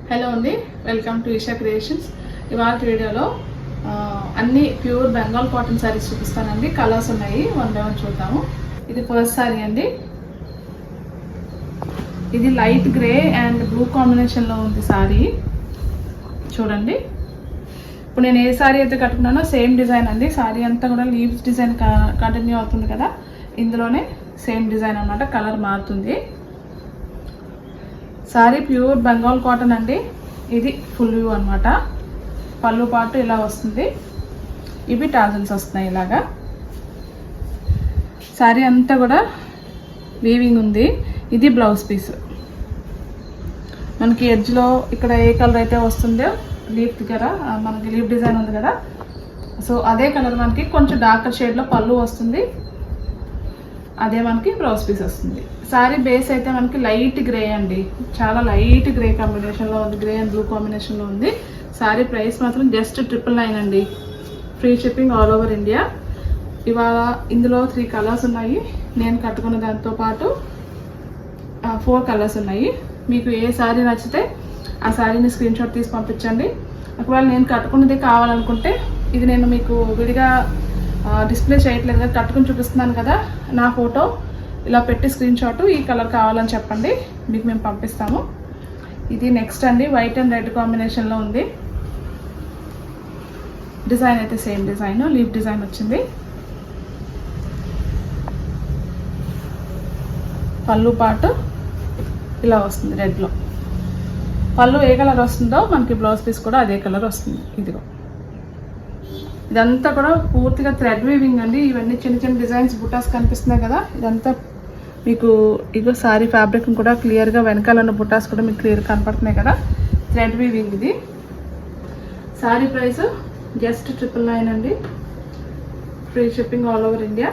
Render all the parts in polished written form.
Hello అండి, welcome to Isha creations. ఇవాళ వీడియోలో అన్ని ప్యూర్ బెంగాల్ కాటన్ శారీస్ చూపిస్తానండి. కలర్స్ ఉన్నాయి, వన్ బై వన్ చూద్దాము. ఇది ఫస్ట్ శారీ అండి. ఇది లైట్ గ్రే అండ్ బ్లూ కాంబినేషన్లో ఉంది శారీ. చూడండి, ఇప్పుడు నేను ఏ శారీ అయితే కట్టుకున్నానో సేమ్ డిజైన్ అండి. శారీ అంతా కూడా లీవ్స్ డిజైన్ కంటిన్యూ అవుతుంది కదా, ఇందులోనే సేమ్ డిజైన్ అన్నమాట. కలర్ మారుతుంది. శారీ ప్యూర్ బెంగాల్ కాటన్ అండి. ఇది ఫుల్ వ్యూ అనమాట. పళ్ళు పాటు ఇలా వస్తుంది. ఇవి టాజల్స్ వస్తున్నాయి ఇలాగా. శారీ అంతా కూడా వీవింగ్ ఉంది. ఇది బ్లౌజ్ పీస్. మనకి ఎడ్జ్లో ఇక్కడ ఏ కలర్ అయితే వస్తుందో లీఫ్ దగ్గర మనకి లీఫ్ డిజైన్ ఉంది కదా, సో అదే కలర్ మనకి కొంచెం డార్కర్ షేడ్లో పళ్ళు వస్తుంది. అదే మనకి బ్లౌజ్ పీస్ వస్తుంది. శారీ బేస్ అయితే మనకి లైట్ గ్రే అండి, చాలా లైట్ గ్రే కాంబినేషన్లో ఉంది. గ్రే అండ్ బ్లూ కాంబినేషన్లో ఉంది. శారీ ప్రైస్ మాత్రం జస్ట్ 999 అండి. Free shipping all over India. ఇవాళ ఇందులో 3 కలర్స్ ఉన్నాయి. నేను కట్టుకున్న దాంతో పాటు 4 కలర్స్ ఉన్నాయి. మీకు ఏ శారీ నచ్చితే ఆ శారీని స్క్రీన్ షాట్ తీసి పంపించండి. ఒకవేళ నేను కట్టుకున్నది కావాలనుకుంటే, ఇది నేను మీకు విడిగా డిస్ప్లే చేయట్లేదు కదా, కట్టుకుని చూపిస్తున్నాను కదా, నా ఫోటో ఇలా పెట్టి స్క్రీన్ షాట్ ఈ కలర్ కావాలని చెప్పండి, మీకు మేము పంపిస్తాము. ఇది నెక్స్ట్ అండి, వైట్ అండ్ రెడ్ కాంబినేషన్లో ఉంది. డిజైన్ అయితే సేమ్ డిజైన్, లీఫ్ డిజైన్ వచ్చింది. పళ్ళు పాటు ఇలా వస్తుంది రెడ్లో. పళ్ళు ఏ కలర్ వస్తుందో మనకి బ్లౌజ్ పీస్ కూడా అదే కలర్ వస్తుంది. ఇదిగో, ఇదంతా కూడా పూర్తిగా థ్రెడ్ వీవింగ్ అండి. ఇవన్నీ చిన్న చిన్న డిజైన్స్ బుటాస్ కనిపిస్తున్నాయి కదా, ఇదంతా మీకు ఇగో సారీ ఫ్యాబ్రిక్ కూడా క్లియర్గా వెనకాల ఉన్న బుటాస్ కూడా మీకు క్లియర్ కనపడుతున్నాయి కదా, థ్రెడ్ వీవింగ్. ఇది సారీ ప్రైస్ జస్ట్ 999 అండి. Free shipping all over India.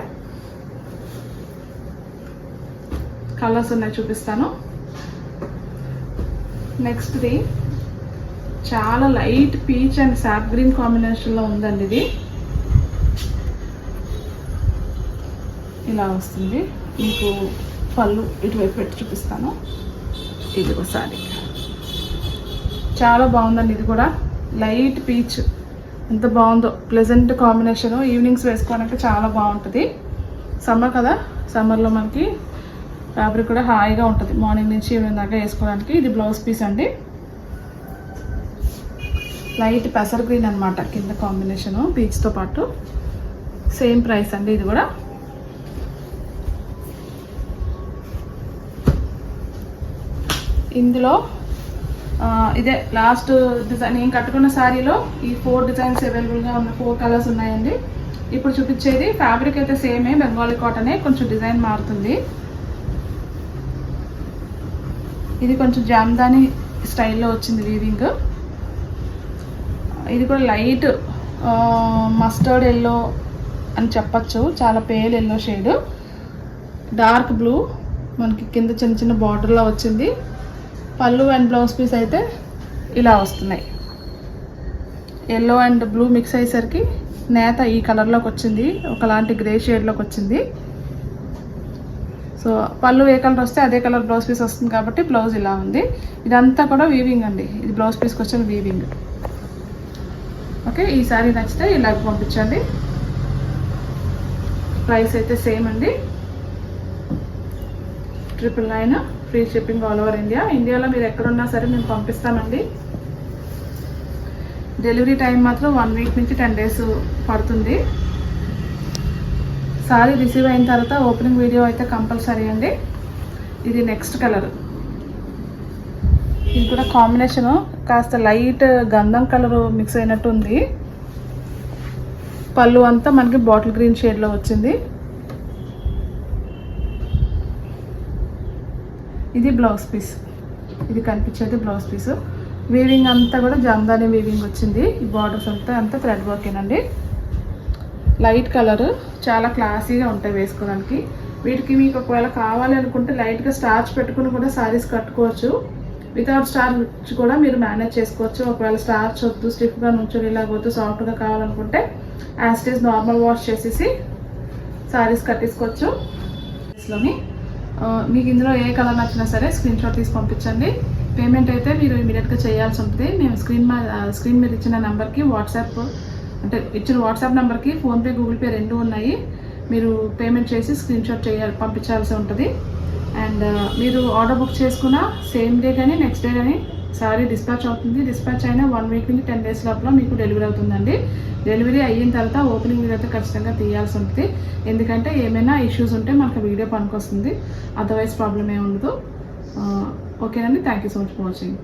Colours ఉన్నాయి, చూపిస్తాను. నెక్స్ట్ది చాలా light peach and sap green కాంబినేషన్లో ఉందండి. ఇది ఇలా వస్తుంది. మీకు పళ్ళు ఇటువైపు పెట్టి చూపిస్తాను. ఇది ఒకసారి చాలా బాగుందండి. ఇది కూడా లైట్ పీచ్, ఎంత బాగుందో. ప్లెజెంట్ కాంబినేషన్, ఈవినింగ్స్ వేసుకోవడానికి చాలా బాగుంటుంది. సమ్మర్ కదా, సమ్మర్లో మనకి ఫ్యాబ్రిక్ కూడా హాయిగా ఉంటుంది. మార్నింగ్ నుంచి ఈవినింగ్ దాకా వేసుకోవడానికి. ఇది బ్లౌజ్ పీస్ అండి. లైట్ పెసర్ గ్రీన్ అనమాట కింద కాంబినేషను, పీచ్తో పాటు. సేమ్ ప్రైస్ అండి. ఇది కూడా ఇందులో ఇదే లాస్ట్ డిజైన్. నేను కట్టుకున్న శారీలో ఈ 4 డిజైన్స్ అవైలబుల్గా ఉన్న 4 కలర్స్ ఉన్నాయండి. ఇప్పుడు చూపించేది ఫ్యాబ్రిక్ అయితే సేమే, బెంగాలీ కాటనే, కొంచెం డిజైన్ మారుతుంది. ఇది కొంచెం జామ్దాని స్టైల్లో వచ్చింది వీవింగ్. ఇది కూడా లైట్ మస్టర్డ్ ఎల్లో అని చెప్పచ్చు, చాలా pale yellow shade. Dark blue మనకి కింద చిన్న చిన్న బార్డర్లో వచ్చింది. పళ్ళు అండ్ బ్లౌజ్ పీస్ అయితే ఇలా వస్తున్నాయి. ఎల్లో అండ్ బ్లూ మిక్స్ అయ్యేసరికి నేత ఈ కలర్లోకి వచ్చింది, ఒకలాంటి గ్రే షేడ్లోకి వచ్చింది. సో పళ్ళు ఏ కలర్ వస్తే అదే కలర్ బ్లౌజ్ పీస్ వస్తుంది కాబట్టి బ్లౌజ్ ఇలా ఉంది. ఇదంతా కూడా వీవింగ్ అండి. ఇది బ్లౌజ్ పీస్కి వచ్చిన వీవింగ్. ఓకే, ఈ సారీ నచ్చితే ఇలా పంపించండి. ప్రైస్ అయితే సేమ్ అండి, 999. Free shipping all over India. ఇండియాలో మీరు ఎక్కడున్నా సరే మేము పంపిస్తామండి. డెలివరీ టైం మాత్రం 1 వీక్ నుంచి 10 డేస్ పడుతుంది. సారీ రిసీవ్ అయిన తర్వాత ఓపెనింగ్ వీడియో అయితే కంపల్సరీ అండి. ఇది నెక్స్ట్ కలర్. ఇది కూడా కాంబినేషను కాస్త లైట్ గంధం కలర్ మిక్స్ అయినట్టు ఉంది. పళ్ళు అంతా మనకి బాటిల్ గ్రీన్ షేడ్లో వచ్చింది. ఇది బ్లౌజ్ పీస్. ఇది కనిపించేది బ్లౌజ్ పీస్. వీవింగ్ అంతా కూడా జామ్దాని వీవింగ్ వచ్చింది. ఈ బార్డర్స్ అంతా థ్రెడ్ వర్కేనండి. లైట్ కలర్, చాలా క్లాసీగా ఉంటాయి వేసుకోవడానికి. వీటికి మీకు ఒకవేళ కావాలి అనుకుంటే లైట్గా స్టార్చ్ పెట్టుకుని కూడా శారీస్ కట్టుకోవచ్చు. వితౌట్ స్టార్చ్ కూడా మీరు మేనేజ్ చేసుకోవచ్చు. ఒకవేళ స్టార్చ్ వద్దు, స్టిఫ్గా నుంచొని ఇలా వద్దు, సాఫ్ట్గా కావాలనుకుంటే as it is normal wash చేసేసి శారీస్ కట్టేసుకోవచ్చు. మీకు ఇందులో ఏ కలర్ నచ్చినా సరే స్క్రీన్ షాట్ తీసి పంపించండి. పేమెంట్ అయితే మీరు ఇమీడియట్గా చేయాల్సి ఉంటుంది. మేము స్క్రీన్ మీద ఇచ్చిన నెంబర్కి వాట్సాప్ అంటే ఇచ్చిన వాట్సాప్ నెంబర్కి ఫోన్పే గూగుల్ పే రెండు ఉన్నాయి. మీరు పేమెంట్ చేసి స్క్రీన్ షాట్ పంపించాల్సి ఉంటుంది. అండ్ మీరు ఆర్డర్ బుక్ చేసుకున్న సేమ్ డే కానీ నెక్స్ట్ డే కానీ సారీ డిస్పాచ్ అవుతుంది. డిస్పాచ్ అయినా 1 వీక్ నుంచి 10 డేస్ లోపల మీకు డెలివరీ అవుతుందండి. డెలివరీ అయిన తర్వాత ఓపెనింగ్ వీడియో అయితే ఖచ్చితంగా తీయాల్సి ఉంటుంది. ఎందుకంటే ఏమైనా ఇష్యూస్ ఉంటే మనకు వీడియో పనికొస్తుంది, అదర్వైజ్ ప్రాబ్లం ఏమి ఉండదు. ఓకేనండి, thank you so much for watching.